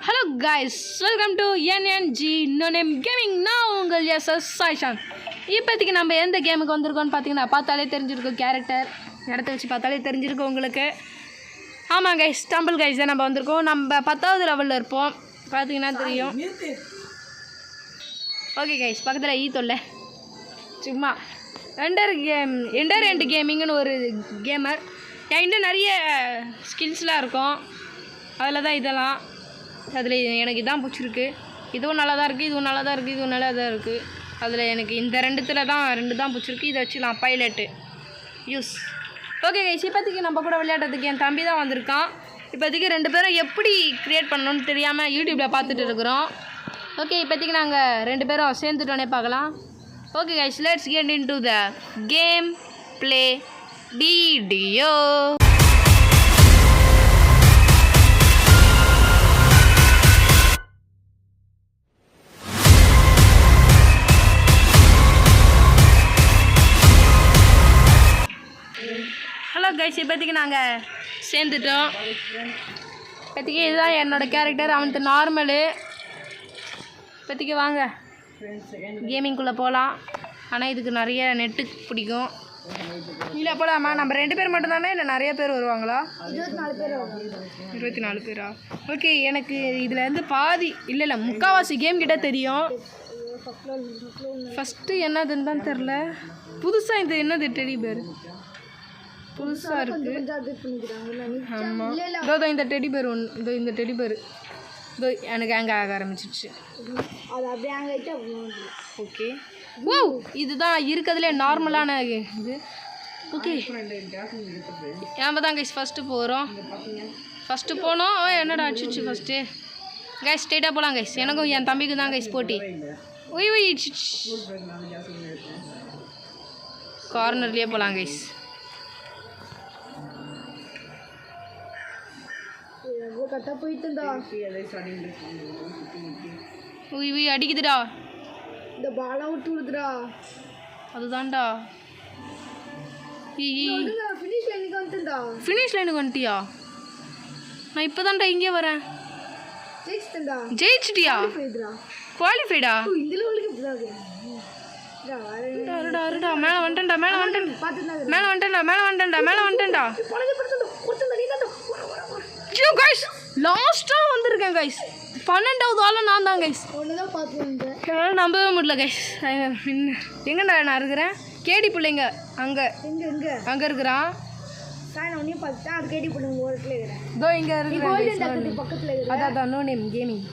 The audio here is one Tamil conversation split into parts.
Hello guys, welcome to NNG No Name Gaming. நான் உங்கள் எஸ்எஸ் சாய்ஷான். இப்போதைக்கு நம்ம எந்த கேமுக்கு வந்திருக்கோம்னு பார்த்தீங்கன்னா பார்த்தாலே தெரிஞ்சிருக்கும். கேரக்டர் இடத்த வச்சு பார்த்தாலே தெரிஞ்சிருக்கும் உங்களுக்கு. ஆமாம் கைஸ், டம்பிள் கைஸ் தான் நம்ம வந்திருக்கோம். நம்ம 10வது லெவலில் இருப்போம், பார்த்தீங்கன்னா தெரியும். ஓகே கைஸ், பக்கத்தில் தொல்லை சும்மா என்டர் கேமிங்னு ஒரு கேமர். என்கிட்ட நிறைய ஸ்கில்ஸ்லாம் இருக்கும், அதில் தான் இதெல்லாம். அதில் எனக்கு இதான் பிடிச்சிருக்கு. இதுவும் நல்லா தான் இருக்குது, இதுவும் நல்லா தான் இருக்குது, இதுவும் நல்லா தான் இருக்குது. அதில் எனக்கு இந்த ரெண்டு தான் பிடிச்சிருக்கு. இதை வச்சு நான் பைலட்டு யூஸ். ஓகே கைஸ், இப்போதைக்கு நம்ம கூட விளையாடுறதுக்கு என் தம்பி தான் வந்திருக்கான். இப்போதைக்கு 2 பேரும் எப்படி க்ரியேட் பண்ணணும்னு தெரியாமல் யூடியூப்பில் பார்த்துட்டு இருக்கிறோம். ஓகே, இப்போதைக்கு நாங்கள் 2 பேரும் சேர்ந்துட்டோன்னே பார்க்கலாம். Okay guys, let's get into the game play video. Hello guys, இப்போதைக்கு நாங்கள் சேர்ந்துட்டோம். இப்போதைக்கு இதுதான் என்னோடய கேரக்டர். அவனுக்கு நார்மலு. இப்போதைக்கு வாங்க கேமிங்குள்ளே போகலாம். ஆனால் இதுக்கு நிறைய நெட்டு பிடிக்கும். இல்லை போகலாமா? நம்ம 2 பேர் மட்டும்தானே, இல்லை நிறைய பேர் வருவாங்களா? 24 பேரா? ஓகே, எனக்கு இதில் பாதி இல்லை முக்கால்வாசி கேம் கிட்ட தெரியும். ஃபஸ்ட்டு என்னதுன்னு தான் தெரில. புதுசாக இது என்னது டெடி பேர் புதுசாக இருக்குது. ஆமாம், இதோ இந்த டெடி பேர் இந்த டெடி பேர் இதோ எனக்கு ஹேங் ஆக ஆரம்பிச்சிடுச்சு. ஓகே, ஓ இதுதான் இருக்கிறதுலே நார்மலான இது. ஓகே, நாம் தான் கைஸ் ஃபஸ்ட்டு போகிறோம். ஃபஸ்ட்டு போனோம். என்னடா அடிச்சிச்சு ஃபஸ்ட்டு. கைஸ் ஸ்ட்ரெயிட்டாக போகலாம் கைஸ். எனக்கும் என் தம்பிக்கு தான் கைஸ் போட்டி. ஒய் ஒய் கார்னர்லேயே போகலாம் கைஸ். அடிக்குதுடா, இந்த பாலா விட்டு விடுதுடா. அதுதான்டா. ஃபினிஷ் லைனுக்கு வந்துட்டியா? நான் இப்போ தான்டா இங்கே வரேன். ஜெயிச்சிட்டியா? குவாலிஃபைடா? மேலே வந்துட்டேன்டா. லாஸ்ட்டாக வந்திருக்கேன் கைஸ். 12வது ஆளும் நான் தான் கைஸ். என்னால் நம்பவே முடியல கைஸ். எங்கடா நான் இருக்கிறேன்? கேடி பிள்ளைங்க அங்கே இருக்கிறான். இதோ இங்கே இருக்கிறேன். அதான் நோ நேம் கேமிங்.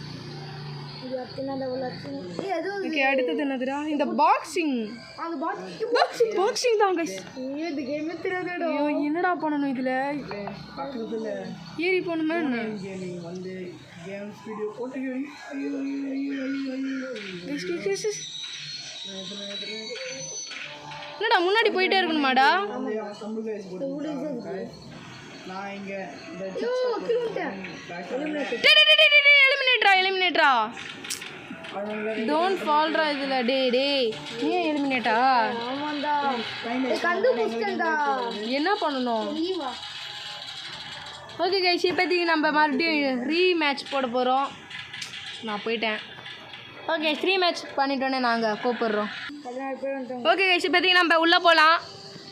ஓகே, அடுத்தது என்னதுடா? இந்த பாக்ஸிங் தான் கைஸ். ஐயோ, என்னடா பண்ணணும் இதில்? ஏறி போகணுமா? என்னடா முன்னாடி போயிட்டே இருக்கணுமாடா? எலிமினேட்டரா டோன்ட் ஃபால்ரா இதில். டே ஏன் எலிமினேட்டா? என்ன பண்ணணும்? ஓகே கைஸ், இப்போதைக்கு நம்ம மறுபடியும் ரீமேட்ச் போட போகிறோம். நான் போயிட்டேன். ஓகே, ரீமேட்ச் பண்ணிட்டோன்னே நாங்கள் கூப்பிட்றோம். ஓகே கைஸ், இப்போதைக்கு நம்ம உள்ளே போகலாம்.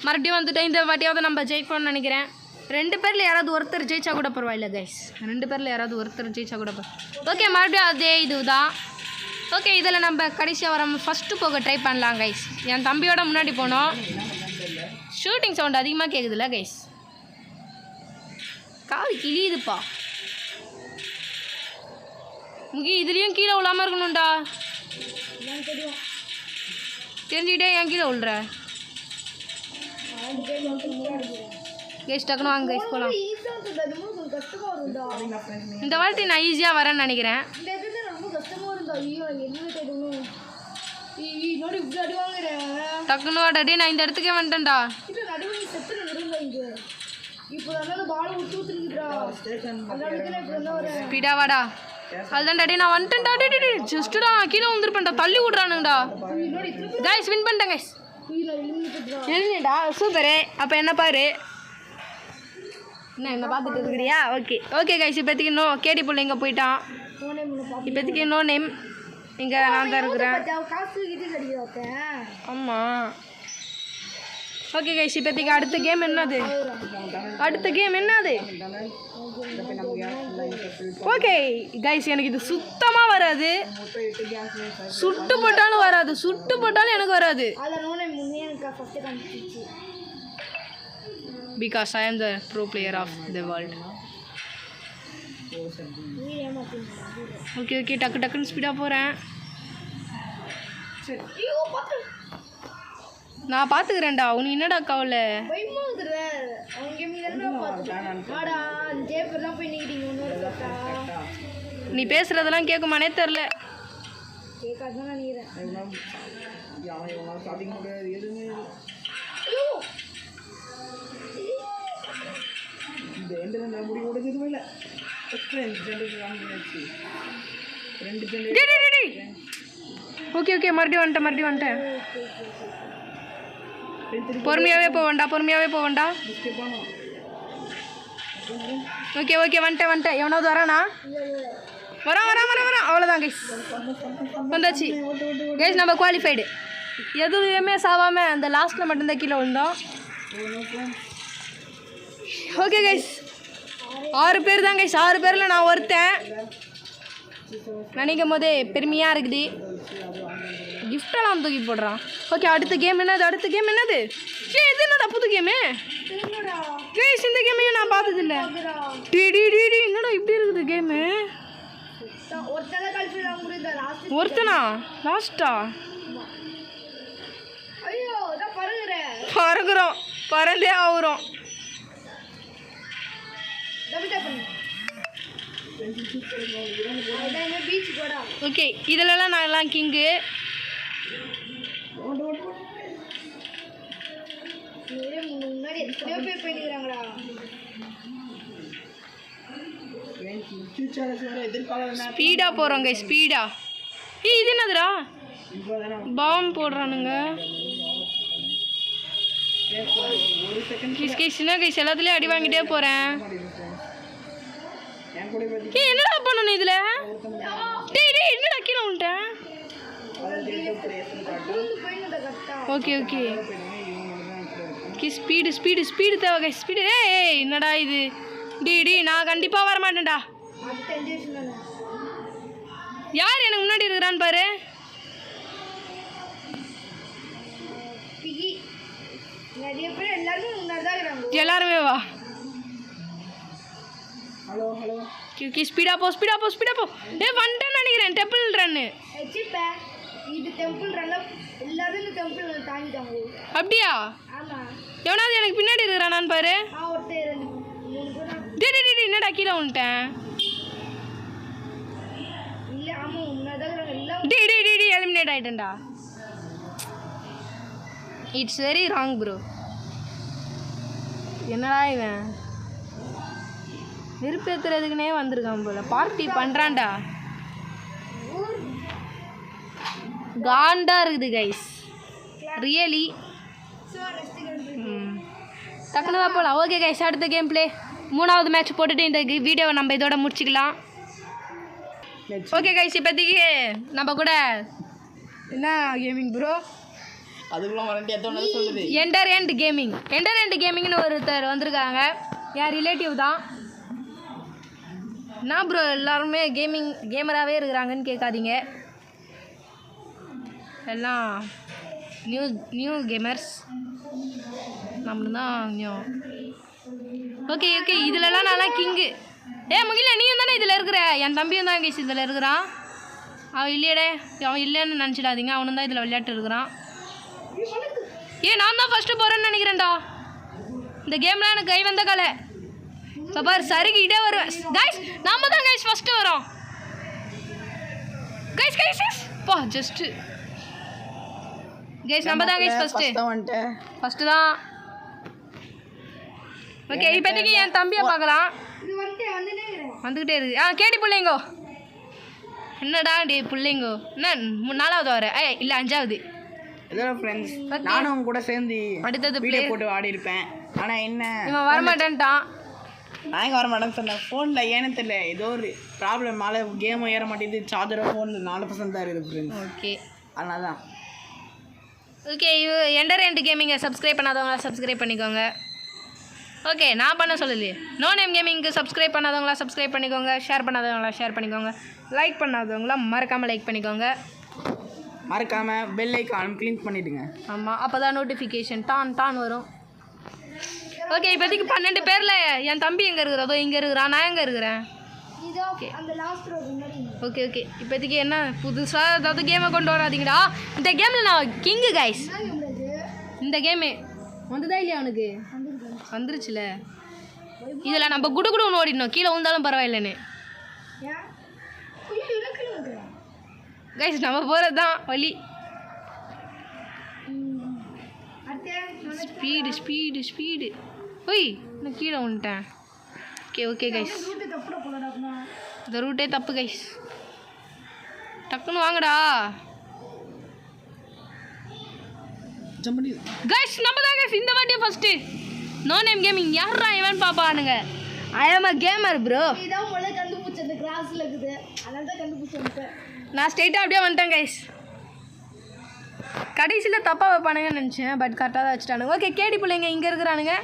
மறுபடியும் வந்துட்டோம். இந்த வாட்டியாவது நம்ம ஜெயிக்கணும்னு நினைக்கிறேன். 2 பேரில் யாராவது ஒருத்தர் ஜெயிச்சா கூட பரவாயில்ல கைஸ். 2 பேரில் யாராவது ஒருத்தர் ஜெயிச்சா கூட ஓகே, மறுபடியும் அதே இதுதான். ஓகே, இதில் நம்ம கடைசியாக வர ஃபஸ்ட்டு போக ட்ரை பண்ணலாம் கைஸ். என் தம்பியோட முன்னாடி போனோம். ஷூட்டிங் சவுண்ட் அதிகமாக கேட்குதுல்ல கைஸ்? காது கிளியுதுப்பா. இதுலேயும் கீழே விழாமல் இருக்கணும்டா. தெரிஞ்சுக்கிட்டே ஏன் கீழே விழுற கைஸ்? டக்குனு வாங்க கைஸ் போகலாம். இந்த வாட்டி நான் ஈஸியாக வரேன்னு நினைக்கிறேன். டக்குனு வாடாடி, நான் இந்த இடத்துக்கே வந்துட்டேன்டா. ஸ்பீடா வாடா. அதுதான் டாடி, நான் வந்துட்டேன்டா. ஜஸ்ட்டுடா கீழே வந்துருப்பேன்டா. தள்ளி விட்றானுங்கடா. கைஸ் வின் பண்ணிட்டேன் கைஸ். இல்லைடா சூப்பரு. அப்போ என்ன பாரு, என்ன பார்த்துட்டு இருக்கிறியா? ஓகே கைஸ், இப்போதைக்கு இன்னும் கேடி பிள்ளைங்க போயிட்டான். இப்போதைக்கு நோ நேம். இங்கே நான் தான் இருக்கிறேன். ஆமாம். ஓகே கைஸ், இப்போதைக்கு அடுத்த கேம் என்னது? ஓகே கைஸ், எனக்கு இது சுத்தமாக வராது. சுட்டு போட்டாலும் எனக்கு வராது. Because I am the pro player of the world. Okay டக்குன்னு ஸ்பீடாக போகிறேன். நான் பார்த்துக்கிறேன்டா. உனக்கு என்னடா கவலை? நீ பேசுறதெல்லாம் கேட்குமானே தெரில. ஓகே மறுபடியும் வந்துட்டேன். பொறுமையாகவே போவேண்டா. ஓகே வந்துட்டேன். எவனாவது வரானா? வரான். அவ்வளோதான் கைஸ், வந்தாச்சு கைஸ். நம்ம குவாலிஃபைடு. எதுவுமே சாவாமல் அந்த லாஸ்ட்டில் மட்டும்தான் கீழே விழுந்தோம். ஓகே கைஸ், 6 பேர் தான் கைஸ். 6 பேரில் நான் ஒருத்தன். நினைக்கும் போதே பெருமையாக இருக்குது. கிஃப்டெல்லாம் தூக்கி போடுறான். ஓகே, அடுத்த கேம் என்னது? இது என்னடா புது கேமு? கைஸ், இந்த கேமையும் நான் பார்த்ததில்ல. என்னடா இப்படி இருக்குது கேமு? ஒருத்தனா லாஸ்டா? பறந்தே ஆகுறோம். ஓகே, இதிலலாம் நான் கிங்கு. ஸ்பீடா போறோங்க. ஸ்பீடா. இது என்னதுடா? பாம் போடுறானுங்க. கைஸ் எல்லாத்துலயும் அடி வாங்கிட்டே போறேன். என்னடா பண்ணணும் இதுல? என்னடா கீழே விட்டேன். ஓகே ஸ்பீடு தேவை. ஸ்பீடு. என்னடா இது? நான் கண்டிப்பாக வரமாட்டேன்டா. யார் எனக்கு முன்னாடி இருக்கிறான்னு பாரு. எல்லாருமே வா. ஸ்பீடா போ. வந்துட்டேன்னு நினைக்கிறேன். டெம்பிள் ரன்னு. அப்படியா? எவனாவது எனக்கு பின்னாடி இருக்கிறானான்னு பாரு. என்னடா கீழே வந்துட்டேன். எலிமினேட் ஆயிட்டேன்டா. It's very wrong bro. என்னடா இவன் விருப்பத்துறதுக்குனே வந்திருக்கான் போல. பார்ட்டி பண்ணுறான்டா. காண்டா இருக்குது கைஸ், ரியலி. டக்குனு தான் போகலாம். ஓகே கைஸ், அடுத்த கேம் பிளே. 3வது மேட்ச் போட்டுட்டு இந்த வீடியோவை நம்ம இதோட முடிச்சிக்கலாம். ஓகே கைஸ், இப்போதைக்கு நம்ம கூட என்ன கேமிங் ப்ரோ? எண்டர் எண்ட் கேமிங்னு ஒருத்தர் வந்திருக்காங்க. என் ரிலேட்டிவ் தான். நான் ப்ரோ எல்லாருமே கேமராகவே இருக்கிறாங்கன்னு கேட்காதீங்க. எல்லாம் நியூ கேமர்ஸ். நம்ம தான் நியூ. ஓகே இதிலலாம் நல்லா கிங்கு. முகில நீயும் தானே இதில் இருக்கிற? என் தம்பியும் தான் கேஸ் இதில் இருக்கிறான். அவன் இல்லையடே, அவன் இல்லைன்னு நினச்சிடாதீங்க. அவனும் தான் இதில் விளையாட்டு இருக்கிறான். நான் தான் ஃபஸ்ட்டு போகிறேன்னு நினைக்கிறேன்டா. இந்த கேம்லாம் எனக்கு கை வந்த கலை. இப்போ பாரு, சருகிட்டே வருவேன் கைஸ். நம்ம தான் கைஸ் ஃபஸ்ட்டு வரோம் கைஸ். பா ஜஸ்ட்டு கைஸ், நம்ம தான் கைஸ் ஃபஸ்ட்டு தான். ஓகே, இப்போதைக்கு என் தம்பியை பார்க்கலாம். வந்துக்கிட்டே இருக்கு. கேடி பிள்ளைங்கோ. என்னடா பிள்ளைங்கோ? என்ன 4வது வர? இல்லை 5வது. ஃப்ரெண்ட்ஸ், நானும் கூட சேர்ந்து அடுத்தது வீடியோ போட்டு ஆடி இருப்பேன். ஆனால் என்ன, இவன் வரமாட்டேன்ட்டான். நான் எங்கே வர மாட்டேன்னு சொன்னேன் ஃபோனில் ஏன்னு தெரியல ஏதோ ஒரு ப்ராப்ளம் மேலே கேமும் ஏற மாட்டேங்குது சார்ஜரோ ஃபோனில் 4% தான் இருக்குது ஃப்ரெண்ட்ஸ். ஓகே அதனால தான். ஓகே எண்டர் கேமிங்கை சப்ஸ்கிரைப் பண்ணாதவங்களா சப்ஸ்கிரைப் பண்ணிக்கோங்க. ஓகே நான் பண்ண சொல்லலையே. நோ நேம் கேமிங்க்கு சப்ஸ்கிரைப் பண்ணாதவங்களா சப்ஸ்கிரைப் பண்ணிக்கோங்க. ஷேர் பண்ணாதவங்களா ஷேர் பண்ணிக்கோங்க. லைக் பண்ணாதவங்களா மறக்காமல் லைக் பண்ணிக்கோங்க. மறக்காமல் பெல் ஐக்கான் கிளிக் பண்ணிவிடுங்க. ஆமாம், அப்போ தான் நோட்டிஃபிகேஷன் டான் வரும். ஓகே இப்போதைக்கு 12 பேரில் என் தம்பி எங்கே இருக்கிறதோ இங்கே இருக்கிறான், நான் எங்கே இருக்கிறேன். ஓகே ஓகே இப்போதைக்கு என்ன புதுசாக ஏதாவது கேமை கொண்டு வராதிங்கடா. இந்த கேமில் நான் கிங்கு கைஸ். இந்த கேமு வந்துதா இல்லையா அவனுக்கு? வந்துருச்சுல. இதில் நம்ம குடுகுடுன்னு ஓடிடணும், கீழே விழுந்தாலும் பரவாயில்லைன்னு. கைஸ் நம்ம போகிறது தான் வழி. ஸ்பீடு ஓய் நான் கீழே வந்துட்டேன். ஓகே கைஸ் இந்த ரூட்டே தப்பு கைஸ். டக்குன்னு வாங்கடா கைஸ். நம்ம தான் கைஸ் இந்த வாட்டியே ஃபஸ்ட்டு. நோ நேம் கேமிங் யாரா இவன் பாப்பானுங்க. ஐ ஆம் அ கேமர் ப்ரோ. நான் ஸ்ட்ரெயிட்டாக அப்படியே வந்துட்டேன் கைஸ். கடைசியில் தப்பாக வைப்பானுங்கன்னு நினச்சேன், பட் கரெக்டாக தான் வச்சுட்டானுங்க. ஓகே கேடி பிள்ளைங்க இங்கே இருக்கிறானுங்க.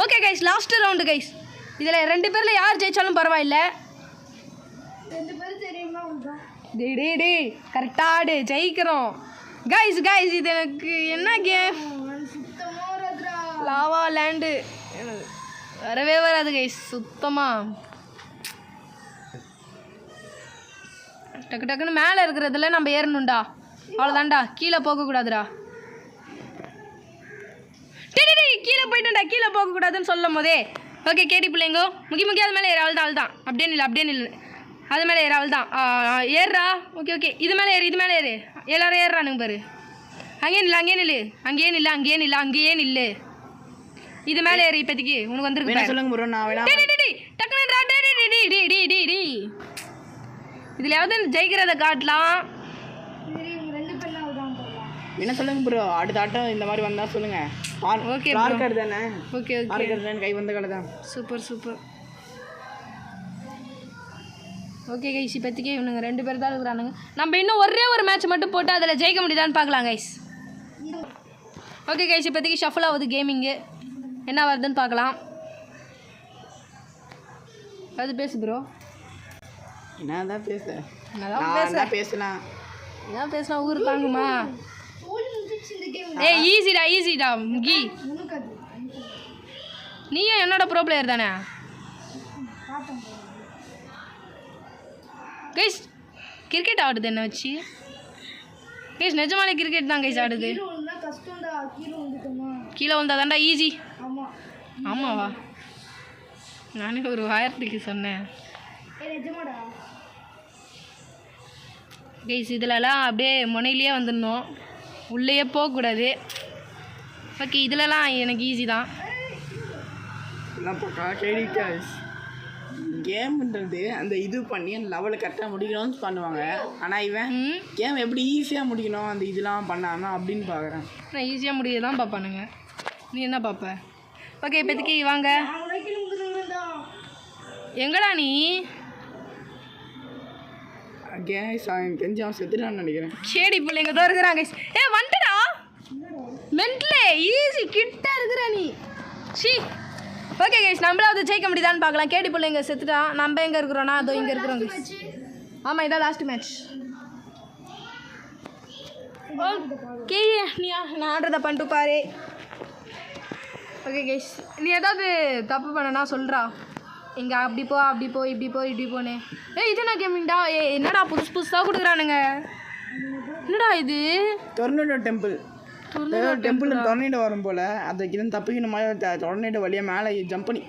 Okay guys last round guys. இதில் 2 பேரில் யார் ஜெயிச்சாலும் பரவாயில்ல. 2 பேர் தெரியுமா? டே கரெக்டாடு ஜெயிக்கிறோம் கைஸ். இது எனக்கு என்ன கேம்? லாவா லேண்டு வரவே வராது கைஸ் சுத்தமாக. டக்குன்னு மேலே இருக்கிறதுல நம்ம ஏறணும்டா, அவ்வளோதான்டா. கீழே போகக்கூடாதுடா. கீழே போயிட்டேன்டா, போகக்கூடாதுன்னு சொல்லும் போதே. ஓகே கேடி பிள்ளைங்கோ முக்கிய அது மேலே ஏற. அவள் தான் அப்படியே நில்லு அது மேலே ஏற. அவள் தான் ஏறுறா. ஓகே இது மேலே ஏறு. எல்லாரும் ஏறுறானுங்க பாரு. அங்கேயே நில்லு. இது மேலே ஏறு. இப்போதைக்கு உனக்கு வந்துருக்கு சொல்லுங்க ப்ரோ. நான் இதுலையாவது ஜெயிக்கிறத காட்டலாம். என்ன சொல்லுங்க ப்ரோ. அடுத்த ஆட்டம் இந்த மாதிரி வந்தால் சொல்லுங்க. ஓகே மார்க்கர் தானே. ஓகே கை வந்த கடை தான். சூப்பர். ஓகே கைஸ் இப்போதைக்கு இவனுங்க 2 பேர் தான் இருக்கிறானுங்க. நம்ம இன்னும் ஒரே ஒரு மேட்ச் மட்டும் போட்டு அதில் ஜெயிக்க முடியுதான்னு பார்க்கலாம் கைஸ். ஓகே கைஸ் இப்போதைக்கு ஷஃபில் ஆகுது கேமிங்கு. என்ன வருதுன்னு பார்க்கலாம். அது பேசு ப்ரோ. என்னதான் பேசலாம். என்ன பேசினா ஊர் தாங்குமா? ஈஸிடா முகி. நீயும் என்னோட ப்ரோ பிளேயர் தானே கைஸ். கிரிக்கெட் ஆடுது என்ன வச்சு கைஸ். நிஜமாலே கிரிக்கெட் தான் கைஸ் ஆடுது. கீழே வந்தா தான்டா ஈஸி. ஆமாவா? நானே ஒரு வாயத்துக்கு சொன்னேன் கைஸ். இதிலலாம் அப்படியே முனையிலேயே வந்துடணும், உள்ளேயே போகக்கூடாது. ஓகே இதிலலாம் எனக்கு ஈஸி தான். கேம்ன்றது அந்த இது பண்ணி அந்த லெவலில் கரெக்டாக முடிக்கணும்னு பண்ணுவாங்க. ஆனால் இவன் கேம் எப்படி ஈஸியாக முடிக்கணும் அந்த இதெல்லாம் பண்ணாமல் அப்படின்னு பார்க்குறேன். நான் ஈஸியாக முடிய தான் பார்ப்பானுங்க. நீ என்ன பார்ப்ப? ஓகே இப்போதைக்கு வாங்க. எங்கடா நீ? தெரிஞ்சு அவன் செத்துட்டான்னு நினைக்கிறேன். சேடி பிள்ளைங்க தான் இருக்கிறாங்க. வந்துடா மென்ட்லே ஈஸி கிட்ட இருக்கிற நீ. சி ஓகே கைஸ் நம்மளாவது ஜெயிக்க முடியுதான்னு பார்க்கலாம். கேடி பிள்ளைங்க செத்துட்டான். நம்ம எங்கே இருக்கிறோன்னா அதோ இங்கே இருக்கிறோம் கைஸ். ஆமாம் இதான் லாஸ்ட் மேட்ச். ஓகே நீ நான் ஆடுறத பண்ணிட்டு பாரு. ஓகே கைஸ் நீ ஏதாவது தப்பு பண்ணனா சொல்கிறா. இங்கே அப்படி போ இப்படி போனே. இது என்ன கேமிங்டா? என்னடா புதுசாக கொடுக்குறானுங்க. என்னடா இது? டொர்னேடோ டெம்பிள் டொர்னேடோ வரும் போல். அதை இது தப்பிக்கணும் மாதிரி டொர்னேடோ வழியாக மேலே ஜம்ப் பண்ணி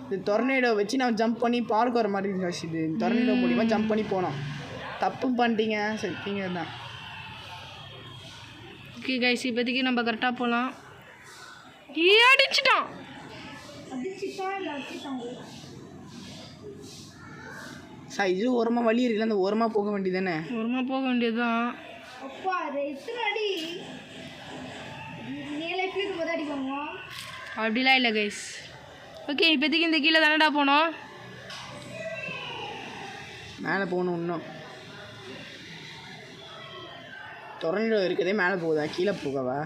இது டொர்னேடோ வச்சு நான் ஜம்ப் பண்ணி பார்க்க வர மாதிரி இருந்துச்சு. இது டொர்னேடோ மூலிமா ஜம்ப் பண்ணி போனோம். தப்பு பண்ணிட்டீங்க செத்தீங்க தான். ஓகே கைஸ் இப்போதைக்கு நம்ம கரெக்டாக போகலாம். அடிச்சிட்டான். சார் இது ஓரமாக வழி இருக்குல்ல, அந்த ஓரமாக போக வேண்டியதானே? ஓரமாக போக வேண்டியதுதான். அப்படிலாம் இல்லை கைஸ். ஓகே இப்போதைக்கு இந்த கீழே தானடா போனோம். மேலே போகணும் இன்னும். டொர்னேடோ இருக்கதே மேலே போகுதா கீழே போகவா?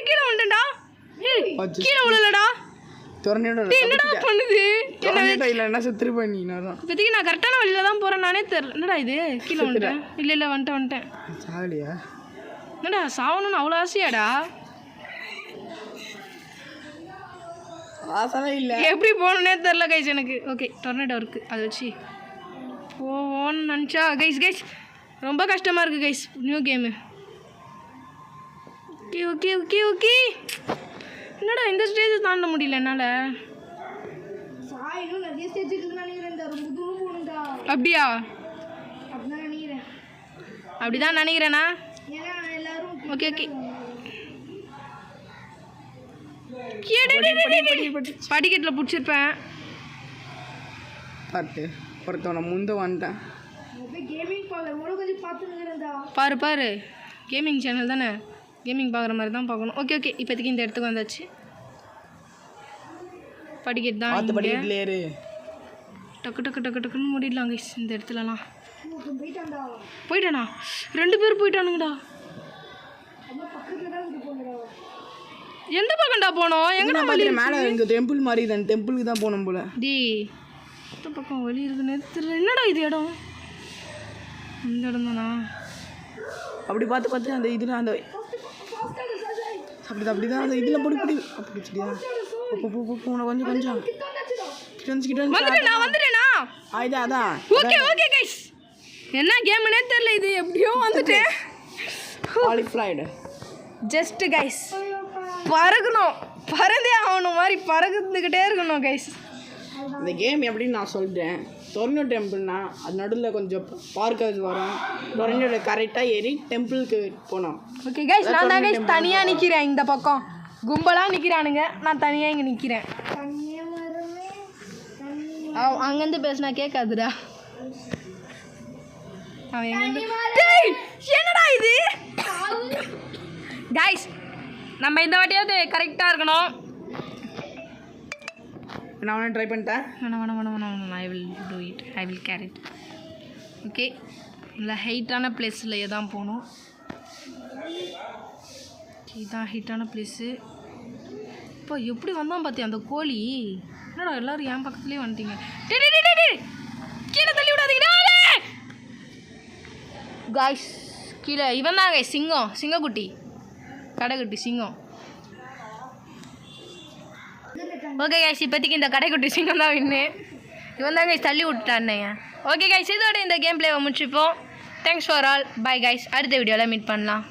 கீழே வந்துட்டா. கீழே விழலடா. டொர்னேடோ என்னடா பண்ணுது? டொர்னேடோ இல்லைன்னா செத்துரு பண்ணினா தான். இப்போதைக்கு நான் கரெக்டான வழியில் தான் போகிறேன், நானே தெரியல. என்னடா இது கீழே வந்துட்டேன். இல்லை வந்துட்டேன். சாவலியா? என்னடா சாவணும்னு அவ்வளோ ஆசையாடா? ஆசைலாம் இல்லை. எப்படி போகணுன்னே தெரில கைஸ் எனக்கு. ஓகே டொர்னேடோ இருக்குது, அதை வச்சு போவோன்னு நினச்சா கைஸ் ரொம்ப கஷ்டமாக இருக்குது கைஸ். New game. ஓகே என்னடா இந்த ஸ்டேஜ் தாண்ட முடியல என்னால். அப்படியா? அப்படிதான் நினைக்கிறேண்ணா. ஓகே படிக்கட்டில் பிடிச்சிருப்பேன். பார்த்து ஒருத்தவனை முந்த வந்துட்டேன். பாரு கேமிங் சேனல் தானே, கேமிங் பார்க்குற மாதிரி தான் பார்க்கணும். ஓகே இப்போதைக்கு இந்த இடத்துக்கு வந்தாச்சு. படிக்கட்டு தான். படிக்கட்டுலேரு டக்குன்னு மூடிடலாம் கைஸ் இந்த இடத்துலலாம். போயிட்டானா? 2 பேர் போயிட்டானுங்கடா. எந்த பக்கம்டா போனோம்? எங்கடா வழி? மேலே இங்கே டெம்பிள் மாதிரி தான், டெம்பிளுக்கு தான் போகணும் போல. எந்த பக்கம் வழி இருக்குன்னு தெரியல. என்னடா இது இடம்? இந்த இடம் தானா? அப்படி பார்த்து அந்த இதில் அந்த அப்படிதான் அந்த இதில் பொடி அப்படி சரியா? போன கொஞ்சம் வந்துட்டேனா? அதான் ஓகே கைஸ், என்ன கேம்னே தெரியல. இது எப்படியோ வந்துட்டேன். குவாலிஃபைடு ஜஸ்ட் கைஸ் பறந்தே ஆகணும் மாதிரி பறந்துக்கிட்டே இருக்கணும் கைஸ். இந்த கேம் எப்படின்னு நான் சொல்கிறேன். டொர்னேடோ டெம்பிள்னா அது நடுவில் கொஞ்சம் பார்க்கர்ஸ் வரும். டொர்னேடோ கரெக்டாக ஏறி டெம்பிளுக்கு போனோம். ஓகே கைஸ், நான் தான் கைஸ் தனியாக நிற்கிறேன். இந்த பக்கம் கும்பலாக நிற்கிறானுங்க, நான் தனியாக இங்கே நிற்கிறேன். அங்கேருந்து பேசினா கேட்காதுடா. அவன் என்னடா இது கைஸ்? நம்ம இந்த வாட்டியாவது கரெக்டாக இருக்கணும். நான் வேணா ட்ரை பண்ணிட்டேன். வேணாம் I will do it, I will carry it. Okay இல்லை ஹைட்டான பிளேஸில் தான் போகணும். இதுதான் ஹைட்டான பிளேஸு. இப்போ எப்படி வந்தான் பார்த்தியா அந்த கோழி? என்னடா எல்லோரும் என் பக்கத்துலேயே வந்துட்டீங்க. கீழே தள்ளி விடாதீங்கடா காய்ஸ். கீழே இவன் தான் guys சிங்கக்குட்டி, Kadaikutty Singam. Okay guys, இப்போதைக்கு இந்த கடைக்குட்டி சிங்கம் தான் வின்னு. இவன் தான் கைஸ் தள்ளி விட்டுட்டானே. ஓகே கைஸ், இதோட இந்த கேம் பிளேவை முடிச்சுப்போம். Thanks for all, bye guys. அடுத்த வீடியோவில் மீட் பண்ணலாம்.